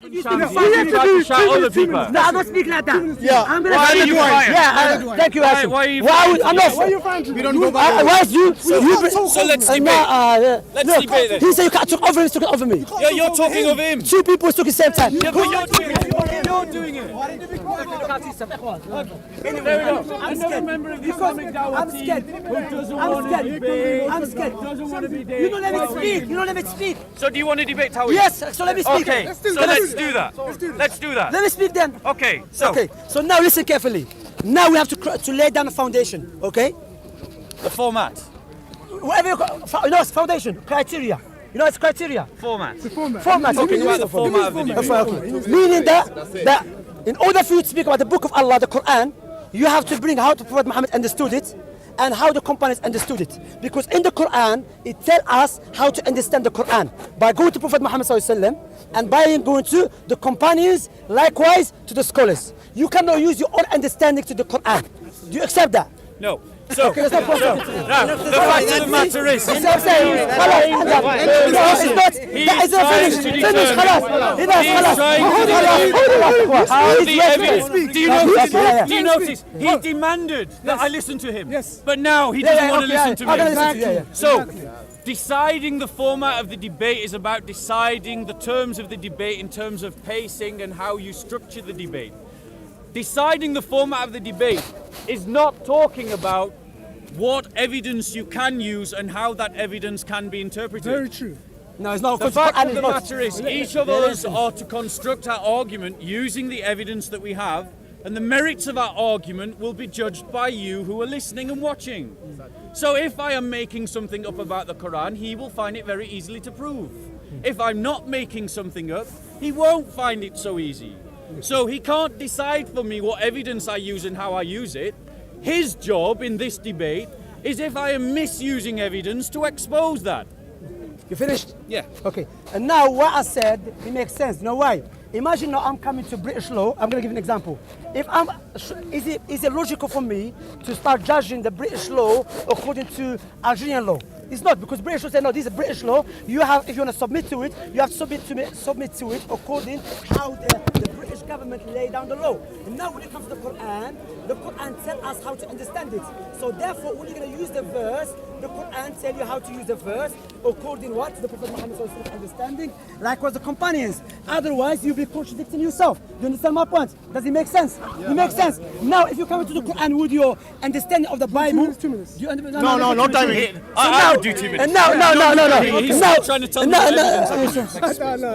Shamsi, you try to shout other people. No, I'm not speaking like that. Yeah. I'm gonna Why are you quiet? Yeah, thank you, Hashim. Why are you I'm not. Why are you fighting? We don't go back. Why is you? So let's debate. Let's debate this. He said you can't talk over him. He's talking over me. Yeah, you're talking of him. Two people talking same time. Yeah, but you're doing it. You're doing it. There we go. Another member of the Islamic Dawah team who doesn't want to debate. I'm scared. Doesn't want to be You don't let me speak. You don't let me speak. So do you want to debate Tawhid? Yes. So let me speak. Okay. So let's do that. Let's do that. Let me speak then. Okay. So Okay. So now listen carefully. Now we have to lay down the foundation. Okay. the format. Whatever you know, it's foundation criteria. You know, it's criteria. Format. Format. Talking about the format of the debate. Okay. Meaning that in order for you to speak about the book of Allah, the Quran, you have to bring how the Prophet Muhammad understood it and how the companions understood it. Because in the Quran, it tells us how to understand the Quran by going to Prophet Muhammad ﷺ and by going to the companions, likewise to the scholars. You cannot use your own understanding to the Quran. Do you accept that? No. So, Okay, that's not possible. now, the fact of the matter is, You see what I'm saying? خلاص. No, it's not. That is not finished. Finish. خلاص. the evidence. Do you notice? He Yes. demanded that I listen to him. Yes. But now he doesn't want to listen to me. Yeah. So, deciding the format of the debate is about deciding the terms of the debate in terms of pacing and how you structure the debate. Deciding the format of the debate is not talking about what evidence you can use and how that evidence can be interpreted. Very true. No, it's not. The fact of the matter is, each of us are to construct our argument using the evidence that we have, and the merits of our argument will be judged by you who are listening and watching. So if I am making something up about the Quran, he will find it very easily to prove. If I'm not making something up, he won't find it so easy. So he can't decide for me what evidence I use and how I use it. His job in this debate is, if I am misusing evidence, to expose that. You finished? Yeah. Okay. And now what I said, it makes sense. You know why? Imagine now I'm coming to British law. I'm going to give you an example. Is it logical for me to start judging the British law according to Algerian law? It's not, because British law said, no, this is British law. You have, if you want to submit to it, you have to submit to it according how the British government lay down the law. And now when it comes to the Quran tells us how to understand it. So therefore, when you're going to use the verse, the Quran tells you how to use the verse according what? To the Prophet Muhammad's understanding, likewise the companions. Otherwise, you'll be contradicting yourself. Do you understand my point? Does it make sense? It makes sense. Now, if you come into the Quran with your understanding of the Bible... 2 minutes. Do you No, not timing. I would do 2 minutes. And no. He's still trying to tell me evidence.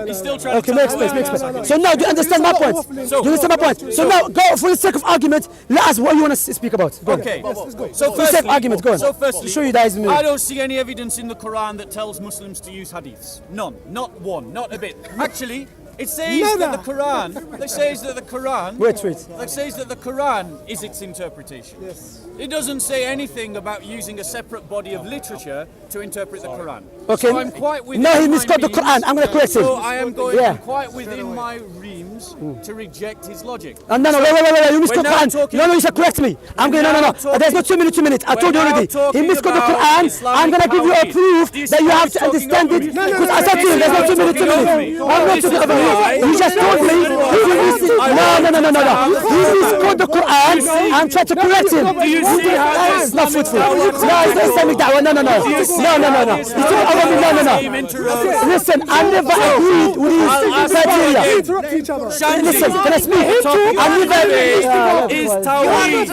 He's still trying to Okay, tell make me space. So now, do you understand my point? Do you understand my point? So now, go for the sake of argument. Let us what you want to speak about. Go Okay. ahead. So For the sake of argument, go on. So firstly, show you guys. I don't see any evidence in the Quran that tells Muslims to use hadiths. None. Not one. Not a bit. Actually, it says that the Quran. It says that the Quran. Wait. It says that the Quran is its interpretation. Yes. It doesn't say anything about using a separate body of literature to interpret the Quran. Okay. So I'm quite within No, he my misquoted the means. Quran. I'm going to correct him. So I am going Yeah. quite within my reams to reject his logic. No, wait. You misquoted the now Quran. talking- No, you should correct me. I'm going. now No. talking- There's no 2 minutes. 2 minutes. I told you We're now already. He talking misquoted the about Quran. Islamic I'm going to give you a Tawhid. proof This that you guy have is to talking understand over it. me. Because I said to you, there's no 2 minutes. 2 minutes. I'm not talking over you. You just told me. No. He misquoted the Quran. I'm trying to correct him. Do you see how It's not fruitful. Islamic No, it's not Islamic da'wah. No. You took over me. No. Listen, I never agreed with his criteria. Interrupt each other. Listen, can I speak? I never. Is Tawhid.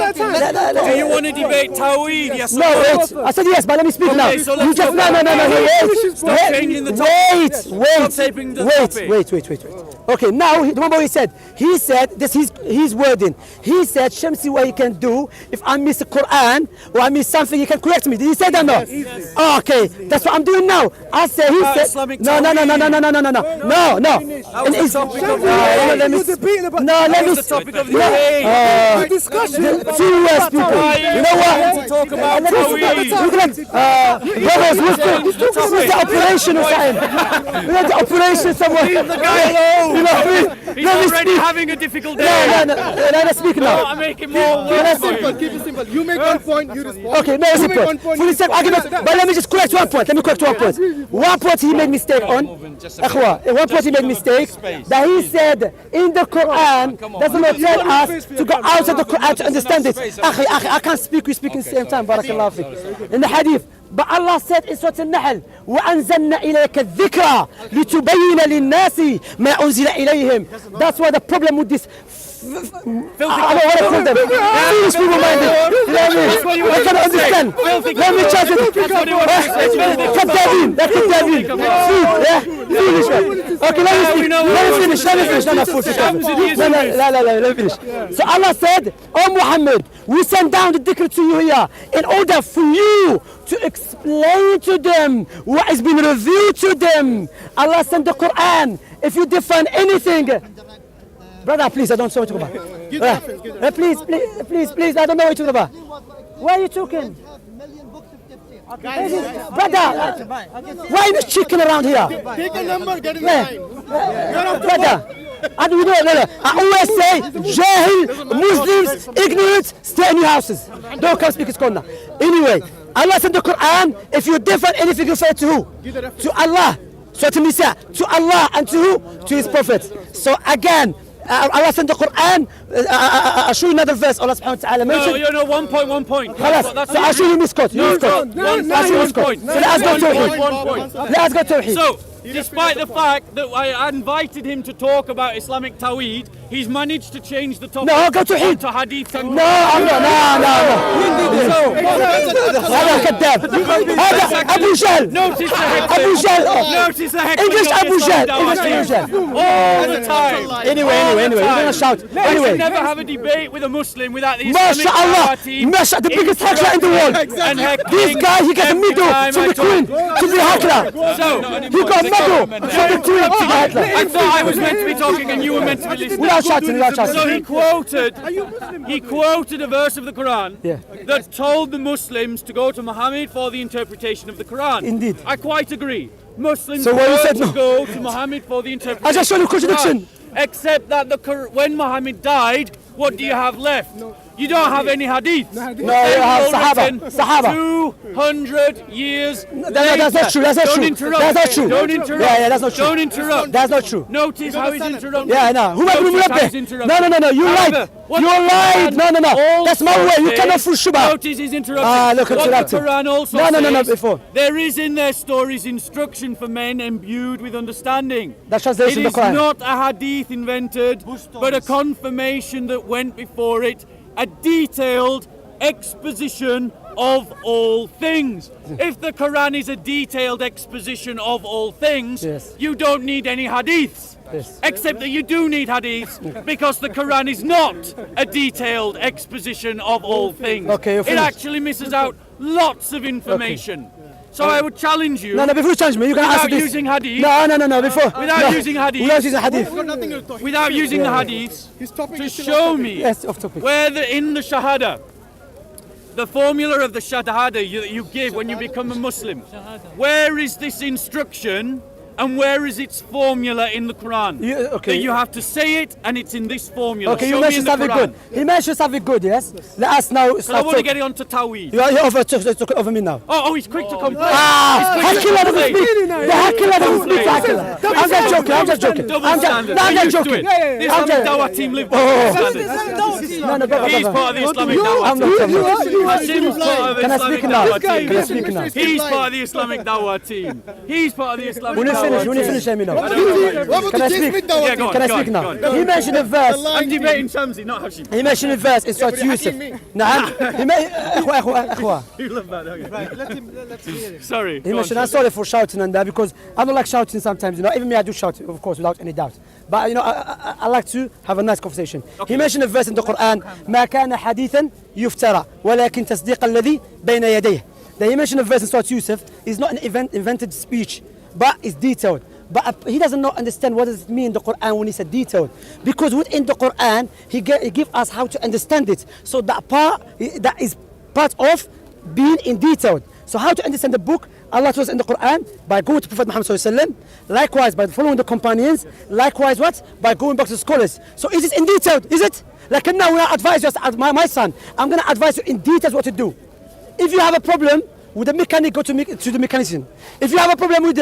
Do you want to debate Tawhid? Yes or No, wait. I said yes, but let me speak now. so You let's just go Stop changing the topic. Stop taping the topic. Wait. Okay, now remember what he said. He said this. His wording. He said, Shamsi, what you can do if I miss the Quran or I miss something, you can correct me. Did he say that? No. Oh, okay, that's what I'm doing now. I said he said Islamic no. Tawhid. That was the topic of the debate. Let me. You're debating about. No, let That me. was the topic of the debate. Discussion. Serious people. You know what? To talk about Look Tawhid. at brothers, what's the operation or something? We had the operation somewhere. Leave the guy alone. You know what I mean? He's Let me already already speak. having a difficult day. Let us speak now. I'm making more work for you. Keep it simple. You make one point, you respond. Okay, no, it's You make one important. point, Fully you safe argument. But let me just correct one point. Let me correct one point. One point he made mistake on. Akhwa, one point he made mistake. That he said in the Quran does not tell us to go outside the Quran to understand it. Akhi, I can't speak. We speak in the same time. Barakallahu fik. In the hadith. But Allah said in Surah Al-Nahl, وَأَنزَلْنَا إِلَيْكَ الذِّكْرَ لِتُبَيِّنَ لِلنَّاسِ مَا أُنزِلَ إِلَيْهِمْ. That's why the problem with this I don't want to call them. Foolish people minded. You know what I mean? I cannot understand. Let me charge it. Kadabin. That's Kadabin. Foolish. Okay, let me finish. Let me finish. No, foolish. Let me finish. So Allah said, Oh Muhammad, we send down the dhikr to you here in order for you to explain to them what has been revealed to them. Allah sent the Quran. If you define anything, brother, please, I don't know what you're talking about. Please, I don't know what you're talking about. Why are you talking? Brother, why are you chicken around here? Take a number, get in line. Brother, I always say, Jahil, Muslims, ignorant, stay in your houses. Don't come speak his corner. Anyway, Allah sent the Quran. If you define anything, you say to who? To Allah. So to Nisa, to Allah and to who? To his Prophet. So again, Allah sent the Quran. I'll show you another verse. Allah subhanahu wa ta'ala mentioned. No, 1 point. خلاص. So I'll show you misquote. No, one point. So let's go Tawheed. Let's go Tawheed. So, despite the fact that I invited him to talk about Islamic Tawheed, he's managed to change the topic No, go to Tawheed. to Hadith and No, I'm not. No. هذا كذاب. هذا أبو جهل. Notice the heckling. أبو جهل. Notice the heckling. English of Abu Islamic Jahl. Dawah English Abu team. Jahl. All the time. Anyway, you're gonna shout. I should Anyway, never have a debate with a Muslim without the Islamic MashaAllah, Dawah team. the biggest heckler in the world. And heckling This guy, he got a every medal time from I the talk. Queen to the heckler. So, He got a medal from the Queen to the heckler. I thought I was meant to be talking and you were meant to be listening. Without shouting. So he quoted a verse of the Quran that told the Muslims to go to Muhammad for the interpretation of the Quran. Indeed. I quite agree. Muslims So what you said to no? go to Muhammad for the interpretation. I just showed you of the contradiction. Quran. Except that when Muhammad died, what do you have left? You don't have any hadith. No, you have Sahaba. 200 years That's not true. That's not Don't true. interrupt. That's not true. Don't interrupt. Yeah, that's not true. Don't interrupt. That's not true. Notice how he's interrupting. Yeah, no. Who might be Notice how he's Murabbih? interrupting. No. You However, lied. what You the lied. Quran No. That's my way. You says- cannot fool Shubha. Notice he's interrupting. Look, what the interrupting. Quran also No, says, before. there is in their stories instruction for men imbued with understanding. That's translation It of the is Quran. not a hadith invented, but a confirmation that went before it, a detailed exposition of all things. If the Quran is a detailed exposition of all things, Yes. you don't need any hadiths. Yes. Except that you do need hadiths because the Quran is not a detailed exposition of all things. Okay, you're it finished. actually misses out lots of information. So I would challenge you. No, before you challenge me, you can answer Without this. using hadith. No, before. Without using hadith. Without using hadith. Without using the hadiths, His topic to is still show off topic. me Yes, off topic. where in the Shahada, the formula of the Shahada you give when you become a Muslim, where is this instruction and where is its formula in the Quran? Okay. That you have to say it and it's in this formula. Okay, Show you me in mentioned the something Quran. good. He mentioned something good, yes? Let us now I start want to talking. get it on to Tawheed. You're over me now. Oh, he's quick to complain. Hakila doesn't speak. The Hakila doesn't speak to Hakila. I'm just joking. Double I'm standard. just We're used to joking. it. The Islamic Dawah team live by double standards. No, brother. He's part of the Islamic Dawah I'm team. not talking. Hashim's part of the Can I Islamic speak now? Dawah Can I team. speak now? He's part of the Islamic Dawah team. He's part of the Islamic When you Dawah finish, team. let me know. What about Can I the speak? James Dawah Yeah, go on. Can I speak go now? on. He mentioned a verse. I'm debating Shamsi, not Hashim. He mentioned a verse in Surah Yusuf. نعم. أخوة. You love that, don't you? Let's hear it. Sorry. He go on, mentioned, I'm sorry for shouting and that because I don't like shouting sometimes, even me I do shout, of course, without any doubt. But I like to have a nice conversation. He mentioned a verse in the Quran, ما كان حديثا يفترى ولكن تصديق الذي بين يديه. Then he mentioned a verse in Surah Yusuf, it's not an invented speech, but it's detailed. But he doesn't understand what does it mean in the Quran when he said detailed. Because within the Quran, he give us how to understand it. So that is part of being in detailed. So how to understand the book, Allah told us in the Quran by going to Prophet Muhammad sallallahu alaihi wasallam, likewise by following the companions, likewise what? By going back to the scholars. So is it in detail? Is it? Like now when I advise you, my son, I'm going to advise you in details what to do. If you have a problem with the mechanic, go to the mechanician. If you have a problem with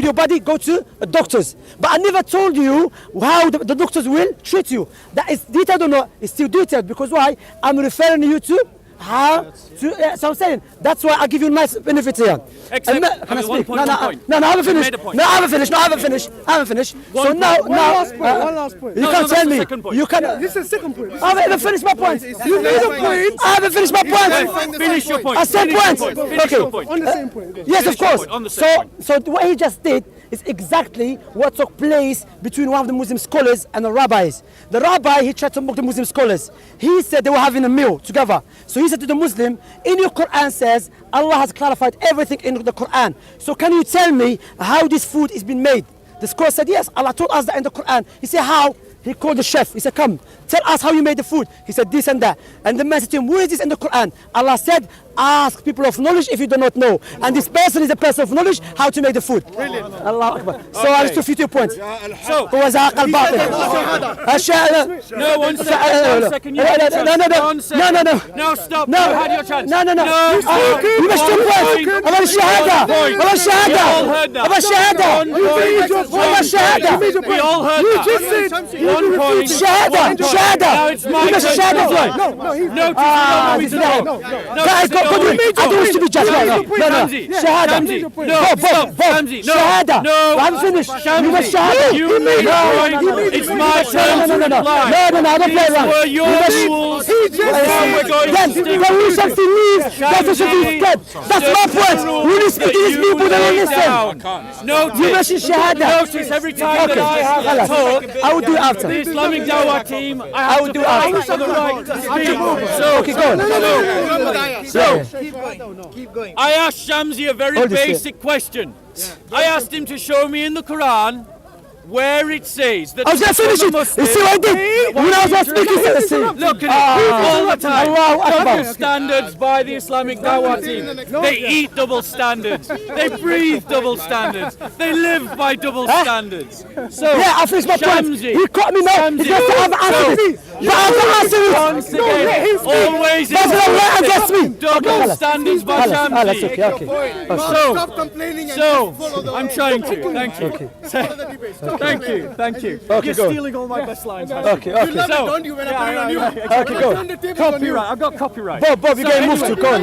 your body, go to doctors. But I never told you how the doctors will treat you. That is detailed or not? It's still detailed because why? I'm referring you to how to. So I'm saying that's why I give you nice benefits here. Except, Can I speak? No, I haven't finished. No, I haven't finished. So now, One last point. you can't tell me. Point. You can't. This is the second point. I haven't finished my point. You made a point. I haven't finished my point. Finish your point. I said points. Finish your point. On the same point. Yes, of Finish your course. point, on the same point. So what he just did is exactly what took place between one of the Muslim scholars and the rabbis. The rabbi, he tried to mock the Muslim scholars. He said they were having a meal together. So he said to the Muslim, in your Quran says, Allah has clarified everything in the Quran. So can you tell me how this food is being made? The scholar said, yes, Allah told us that in the Quran. He said, how? He called the chef. He said, come, tell us how you made the food. He said, this and that. And the man said to him, where is this in the Quran? Allah said, ask people of knowledge if you do not know. And this person is a person of knowledge how to make the food. Brilliant. Allah Akbar. So I just 2 points. So, هو زهق الباطل. no, 1 second. 1 second. You had your chance. No, stop. No. You had your chance. No. You missed 2 points. أبغى الشهادة. أبغى الشهادة. أبغى الشهادة. أبغى الشهادة. We all heard that. You just said 1 point. شهادة. Now it's my turn. شهادة. No, Guys, go. I don't wish to be judged. No. Shahada. Shamsi, no. Shahada. No. I'm finished. You must shahada. You made a point. It's my turn to reply. No, I don't play around. These were your rules. Then the rules something leaves. That's what you said. That's my point. We need to speak to these people that will listen. You must shahada. Notice every time that I have a talk, I will do it after. the Islamic Dawah team, I will have do to it fight after. for the right to speak. So, Okay, go on. So, Keep going. I asked Shamsi a very Hold this basic question. I asked him to show me in the Quran where it says that I was going to finish it. You see what I did? When I was speaking, you see. Look at it all the time. Allahu Akbar. Double standards by the Islamic Dawah team. They eat double standards. They breathe double standards. They live by double standards. So, Yeah, I finished my point. Shamsi, He caught me now. He's going to have an answer this. But I have to answer once it. again, always That's not right against me. double standards by Let's Shamsi. okay. Stop complaining and So, follow the I'm trying to. Thank you. follow the debate. Thank you. Okay, You're go. stealing all my best lines. Okay. You love it, don't you? When I put it on you. Okay, go. Turn the tables on you. Copyright. I've got copyright. Bob, you're getting moved to. Go on.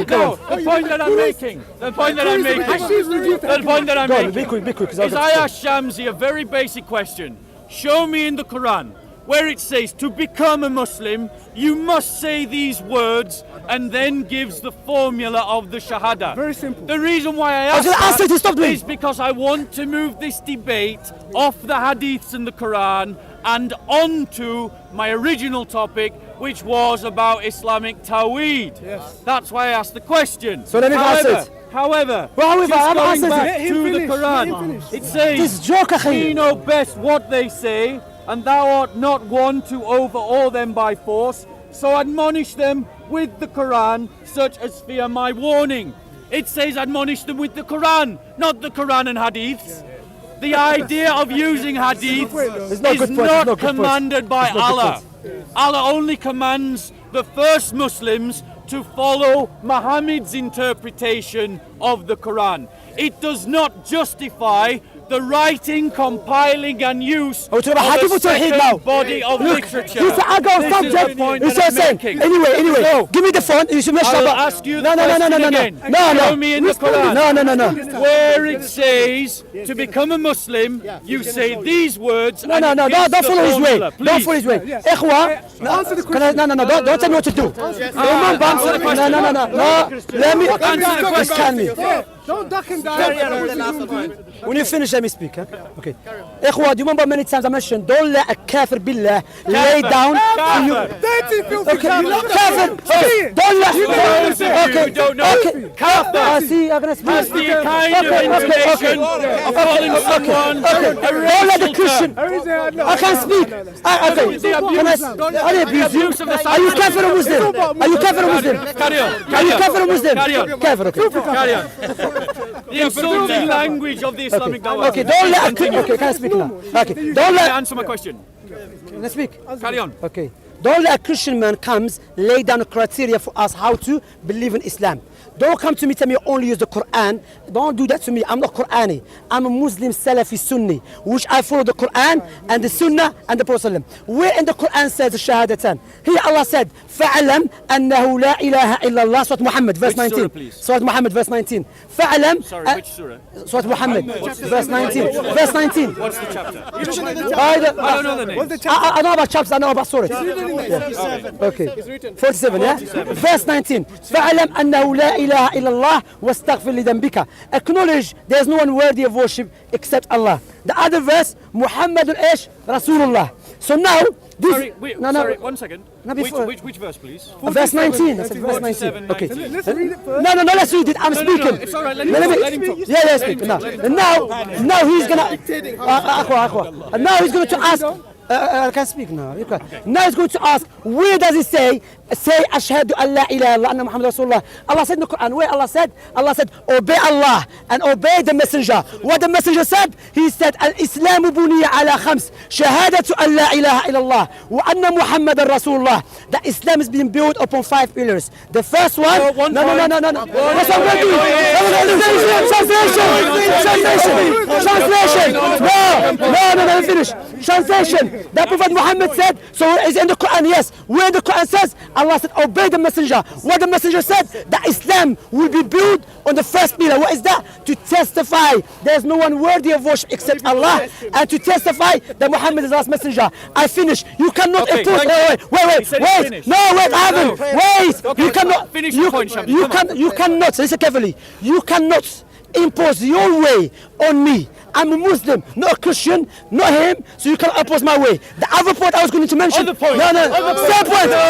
The point that I'm making. The point that I'm making. The point that I'm Go on, making. be quick. Is I asked Shamsi a very basic question. Show me in the Quran where it says to become a Muslim, you must say these words, and then gives the formula of the Shahada. Very simple. The reason why I I was asked gonna ask you to stop that doing. is because I want to move this debate off the Hadiths and the Quran and onto my original topic, which was about Islamic Tawheed. Yes. That's why I asked the question. So let me answer it. However, However, just I've going answered back it. Let him to the finish, let him Quran, finish. it says, This joke, we akhi. know best what they say, and thou art not one to overawe them by force, so admonish them with the Quran, such as fear my warning. It says admonish them with the Quran, not the Quran and Hadiths. The idea of using Hadith It's not is good point, it's not not good point. commanded by It's not good Allah. Allah only commands the first Muslims to follow Muhammad's interpretation of the Quran. It does not justify the writing, compiling and use Oh, of to the Hadith a or Tawheed second now? body of literature. This is I got This is the subject. point It's that I'm just saying. making. Anyway. So, Give me the phone. You should make sure. I'll ask you the No. question again. Show me in the Quran. No. Where it says to become a Muslim, you say these words. No. and it Don't gives the follow his way. formula. Don't follow his way. Ikhwa. Answer the Can I, no. Don't tell me what to do. Answer the question. No. Let me. Answer the question. Can me. Don't duck and dive. When you finish, let me speak. Huh? Okay. Ikhwa, do you remember many times I mentioned don't let a kafir billah lay down for you. Dirty, filthy. Okay, You love kafir. that. Don't let. Those of you who don't know, Okay. Kafir See, I'm gonna speak. has the kind of intonation of calling someone a Don't let the racial Christian. term. I can't speak. Okay. Can I abuse you? abuse of the Are you kafir or Muslim? Are you kafir or Muslim? Carry on. Are you kafir or Muslim? Carry on. Kafir, okay. Carry on. The insulting language of the Islamic Dawah. Okay, don't let. Continue. Okay, can I speak now? Okay, don't Can I let. answer my question? Can I speak? Carry on. Okay. Don't let a Christian man comes lay down a criteria for us how to believe in Islam. Don't come to me tell me you only use the Quran. Don't do that to me. I'm not Qurani. I'm a Muslim Salafi Sunni, which I follow the Quran and the Sunnah and the Prophet. Where in the Quran says the Shahadatan? Here Allah said, فَعْلَمْ أَنَّهُ لَا إِلَهَ إِلَّا اللَّهِ Surah Muhammad, verse Which 19. surah, please? Surah Muhammad, verse 19. فَعْلَمْ Sorry, which surah? Surah Muhammad, verse 19. Verse 19. What's the chapter? I I don't know the name. I know about chapters, I know about surahs. Okay. 47, yeah? Verse 19. فَعْلَمْ أَنَّهُ لَا إِلَهَ إِلَّا اللَّهِ وَاسْتَغْفِرْ لِذَنْبِكَ. Acknowledge there is no one worthy of worship except Allah. The other verse, Muhammadun Ish Rasulullah. So now, this... Sorry, wait, sorry, 1 second. No, before- Which verse, please? Verse 19. I said verse 19. 47, Okay. 19. Let's read it first. No, let's read it. I'm no, speaking. it's all right, let him talk, let him talk. Yeah, speak. Now he's gonna. Now he's going to ask. I can speak now. You can. Now he's going to ask, where does it say Ashhadu an la ilaha illallah anna Muhammad Rasulullah? Allah said in the Quran, where Allah said, obey Allah and obey the messenger. What the messenger said? He said, Al-Islamu buniya ala khams, shahadatu an la ilaha illallah, wa anna Muhammadan Rasulullah. That Islam is being built upon 5 pillars. The first one, no. That's what I'm going to do. Translation. No, finish. Translation. That Prophet Muhammad said, so it's in the Quran, yes. Where the Quran says, Allah said, obey the messenger. What the messenger said, that Islam will be built on the first pillar. What is that? To testify there's no one worthy of worship except Allah, and to testify that Muhammad is the last messenger. I finish. You cannot impose. Wait. No, wait, I haven't. Wait. Okay, You cannot. finish your point, Shamsi. You cannot. Listen carefully. You cannot impose your way on me. I'm a Muslim, not a Christian, not him, so you can't oppose my way. The other point I was going to mention. Other point. No. Same point. No,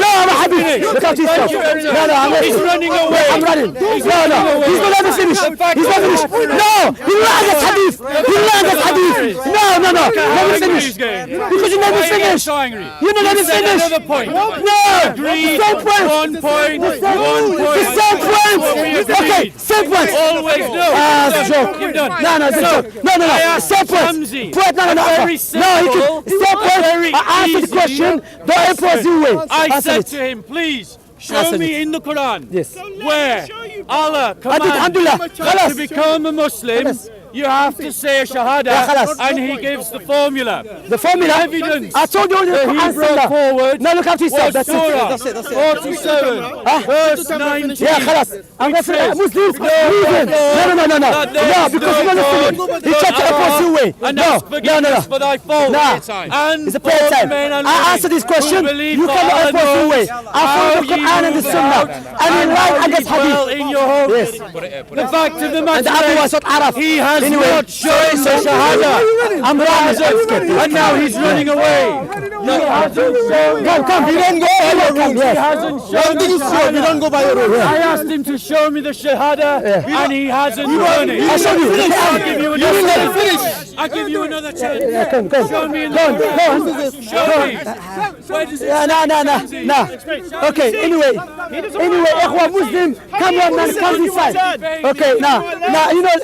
I'm a Habib. Look at yourself. No, I'm He's running away. I'm running. No. He's not let me finish. He's not finished. No, he lied as Hadith. No. Let me finish. Because you let me finish. You don't let me finish. Another point. No. Agreed. Same point. 1 point. The same point. Okay, same point. Always no. It's a joke. You've done. No, it's a joke. No. Same point. Shamsi. Point. No. Very simple, Same point. very I answered the easy. question. Don't impose your way. I Answer said it. to him, please show Answer me it. in the Quran Yes. where Allah commands Alhamdulillah. to Khalas. become a Muslim. Khalas. You have to say Shahada, Yeah, khalas. and he gives the formula. The formula. Evidence. I told you already. that he brought forward No, look after yourself. was That's it. Surah 47, verse 19. Yeah, khalas. I'm going to says, Muslims. Leave him. No. No, because you're not listening. He tried to oppose your way. And No. ask forgiveness for thy fault. And It's a prayer for time. men and I women answered this who question. believe You that cannot Allah oppose your way. knows I follow the how Quran and the you Sunnah. move And you lie against dwell Hadith. in your home. Yes. The fact of the And matter the other one is, is not Arab. he has Anyway, not shown the Shahada. I'm running. And now he's running away. Come. You don't go. He hasn't shown the You Shahada. don't go by your rules. I asked him to show me the Shahada, and he hasn't done it. I'll show you. I'll give you another didn't let him chance. I'll give you another chance. Come. Show me in the Go on. Show me. Where does it Yeah, no. Okay, anyway, Ikhwa Muslim, come on, man, come this side. Okay, now, you know,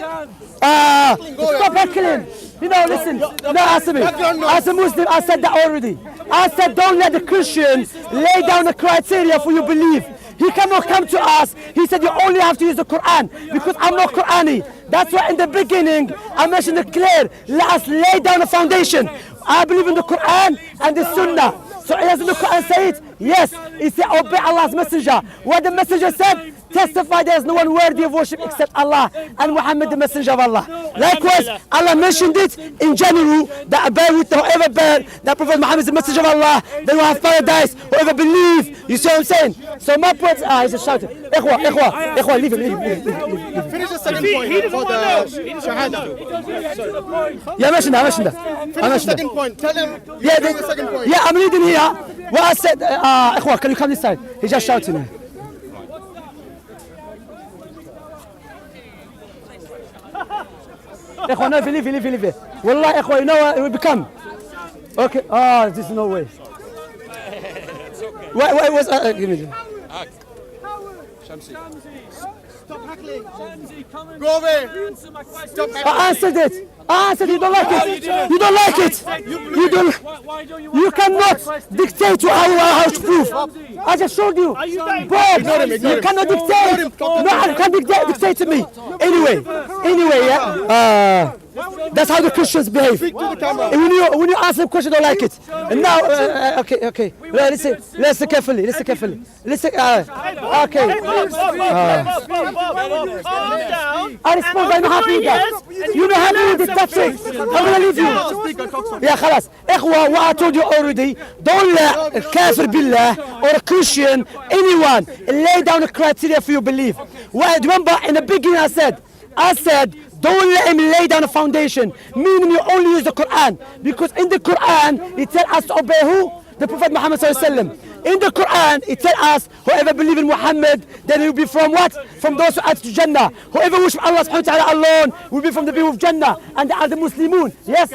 stop heckling. You know, listen, no, answer me. As a Muslim, I said that already. I said, don't let the Christian lay down the criteria for your belief. He cannot come to us. He said, you only have to use the Quran because I'm not Qurani. That's why in the beginning, I mentioned it clear. Let us lay down a foundation. I believe in the Quran and the Sunnah. So doesn't the Quran say it? Yes. It said, obey Allah's messenger. What the messenger said? Testify there is no one worthy of worship except Allah and Muhammad the messenger of Allah. Likewise, Allah mentioned it in general that bear with whoever bear that Prophet Muhammad is the messenger of Allah, they will have paradise. Whoever believe, you see what I'm saying? So my point, he's just shouting. Ikhwa, leave him. Finish the second point about the Shahada. Yeah, I mentioned that. Finish the second point. Tell him. Yeah, the second point. Yeah, I'm reading here. What I said, Ikhwa, can you come this side? He's just shouting. Ikhwa, no, leave it. Wallah, Ikhwa, you know what it will become? Okay, this is no way. Wait, give me. Shamsi. Go away. I answered it. I answered. You don't like it. You don't like it. You don't. Why don't you You cannot dictate to how to prove. I just showed you. Bob, you cannot dictate. No, I can't dictate to me. Anyway, yeah. That's how the Christians behave. And when you answer the question, they don't like it. And now, okay. Well, listen carefully. Listen. Okay. I respond. I'm happy with that. You're not happy with it. That's it. I'm gonna leave you. Yeah, خلاص. إخوة, what I told you already. Don't let a kafir billah or a Christian, anyone, lay down a criteria for your belief. Well, remember in the beginning I said, don't let him lay down a foundation, meaning you only use the Quran. Because in the Quran, it tells us to obey who? The Prophet Muhammad sallallahu alaihi wasallam. In the Quran, it tells us, whoever believes in Muhammad, then he will be from what? From those who enter to Jannah. Whoever worships Allah subhanahu wa ta'ala alone will be from the people of Jannah. And they are the Muslimun. Yes?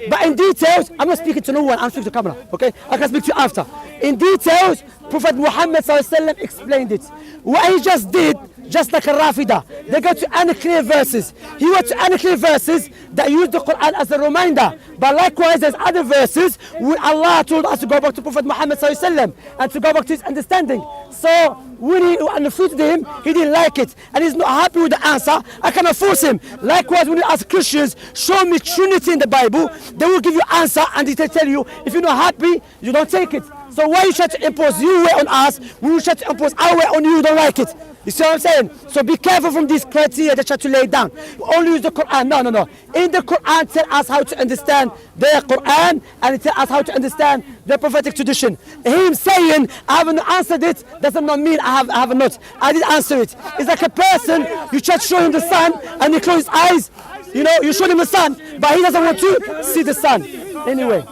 But in details, I'm not speaking to no one, I'm speaking to camera. Okay? I can speak to you after. In details, Prophet Muhammad sallallahu alaihi wasallam explained it. What he just did, just like a Rafida, they go to unclear verses. He went to unclear verses that use the Quran as a reminder. But likewise, there's other verses where Allah told us to go back to Prophet Muhammad sallallahu alaihi wasallam and to go back to his understanding. So when he refuted him, he didn't like it, and he's not happy with the answer. I cannot force him. Likewise, when you ask Christians, show me Trinity in the Bible, they will give you answer, and they tell you if you're not happy, you don't take it. So why you try to impose your way on us, we will try to impose our way on you, you don't like it. You see what I'm saying? So be careful from these criteria that you try to lay down. Only use the Quran. No. In the Quran, tell us how to understand the Quran, and it tell us how to understand the prophetic tradition. Him saying, I haven't answered it, doesn't not mean I have not. I did answer it. It's like a person, you try to show him the sun, and he closes his eyes. You know, you show him the sun, but he doesn't want to see the sun. Anyway.